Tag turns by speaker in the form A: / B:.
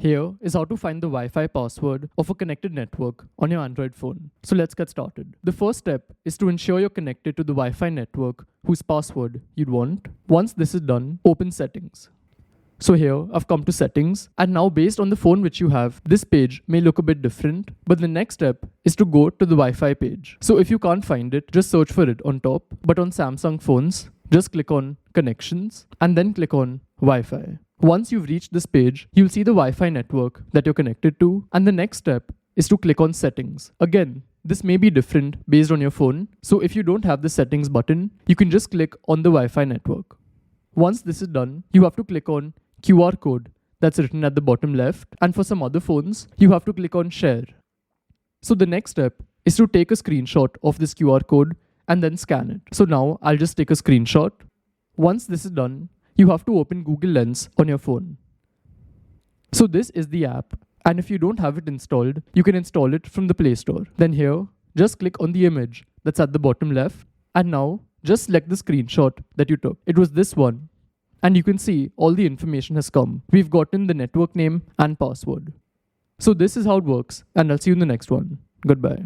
A: Here is how to find the Wi-Fi password of a connected network on your Android phone. So let's get started. The first step is to ensure you're connected to the Wi-Fi network whose password you'd want. Once this is done, open Settings. So here I've come to Settings, and now based on the phone which you have, this page may look a bit different, but the next step is to go to the Wi-Fi page. So if you can't find it, just search for it on top, but on Samsung phones, just click on Connections and then click on Wi-Fi. Once you've reached this page, you'll see the Wi-Fi network that you're connected to, and the next step is to click on Settings. Again, this may be different based on your phone, so if you don't have the Settings button, you can just click on the Wi-Fi network. Once this is done, you have to click on QR code that's written at the bottom left, and for some other phones, you have to click on Share. So the next step is to take a screenshot of this QR code and then scan it. So now I'll just take a screenshot. Once this is done, you have to open Google Lens on your phone. So this is the app, and if you don't have it installed, you can install it from the Play Store. Then here, just click on the image that's at the bottom left, and now just select the screenshot that you took. It was this one, and you can see all the information has come. We've gotten the network name and password. So this is how it works, and I'll see you in the next one. Goodbye.